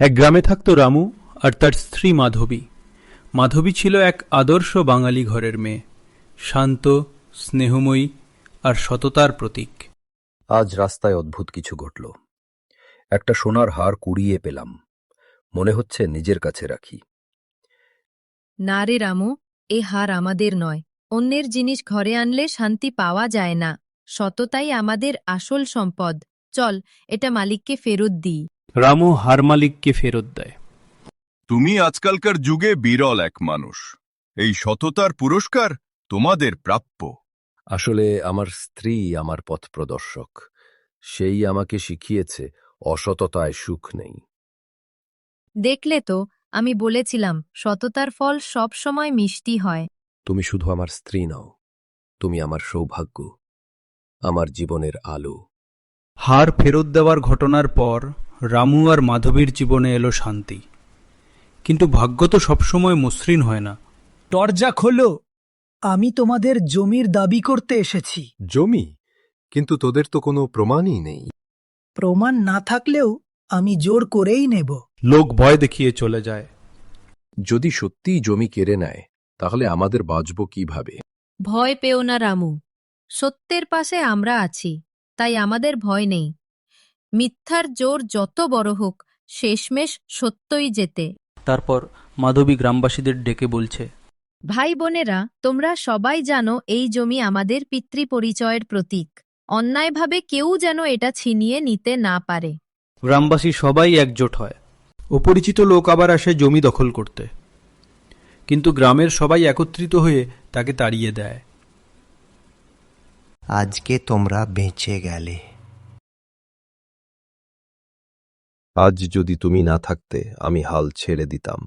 এক গ্রামে থাকত রামু আর তার স্ত্রী মাধবী। মাধবী ছিল এক আদর্শ বাঙালি ঘরের মেয়ে, শান্ত, স্নেহময়ী আর সততার প্রতীক। আজ রাস্তায় অদ্ভুত কিছু ঘটল। একটা সোনার হার কুড়িয়ে পেলাম, মনে হচ্ছে নিজের কাছে রাখি। না রে রামু, এ হার আমাদের নয়। অন্যের জিনিস ঘরে আনলে শান্তি পাওয়া যায় না। সততাই আমাদের আসল সম্পদ। চল, এটা মালিককে ফেরত দিই। রামু হার মালিককে ফেরত দেয়। তুমি আজকালকার যুগে বিরল এক মানুষ। এই সততার পুরস্কার তোমাদের প্রাপ্য। আসলে আমার স্ত্রী আমার পথ প্রদর্শক। সেই আমাকে শিখিয়েছে অসততায় সুখ নেই। দেখলে তো, আমি বলেছিলাম সততার ফল সব সময় মিষ্টি হয়। তুমি শুধু আমার স্ত্রী নও, তুমি আমার সৌভাগ্য, আমার জীবনের আলো। হার ফেরত দেওয়ার ঘটনার পর রামু আর মাধবীর জীবনে এলো শান্তি। কিন্তু ভাগ্য তো সবসময় মসৃণ হয় না। দরজা খোলো, আমি তোমাদের জমির দাবি করতে এসেছি। জমি? কিন্তু তোদের তো কোনো প্রমাণই নেই। প্রমাণ না থাকলেও আমি জোর করেই নেব। লোক ভয় দেখিয়ে চলে যায়। যদি সত্যিই জমি কেড়ে নেয়, তাহলে আমাদের বাঁচব কিভাবে? ভয় পেও না রামু, সত্যের পাশে আমরা আছি, তাই আমাদের ভয় নেই। মিথ্যার জোর যত বড় হোক, শেষমেশ সত্যই জেতে। তারপর মাধবী গ্রামবাসীদের ডেকে বলছে, ভাই বোনেরা, তোমরা সবাই জানো এই জমি আমাদের পিতৃপরিচয়ের প্রতীক। অন্যায়ভাবে কেউ যেন এটা ছিনিয়ে নিতে না পারে। গ্রামবাসী সবাই একজোট হয়। অপরিচিত লোক আবার আসে জমি দখল করতে, কিন্তু গ্রামের সবাই একত্রিত হয়ে তাকে তাড়িয়ে দেয়। আজকে তোমরা বেঁচে গেলে। আজ যদি তুমি না থাকতে আমি হাল ছেড়ে দিতাম।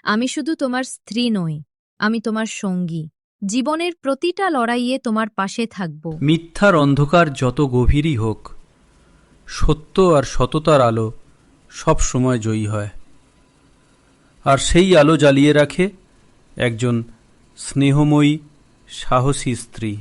আমি শুধু তোমার স্ত্রী নই, আমি তোমার সঙ্গী। জীবনের প্রতিটা লড়াইয়ে তোমার পাশে থাকব। মিথ্যার অন্ধকার যত গভীরই হোক, সত্য আর সততার আলো সব সময় জয়ী হয়। আর সেই আলো জ্বালিয়ে রাখে একজন স্নেহময়ী, সাহসী স্ত্রী।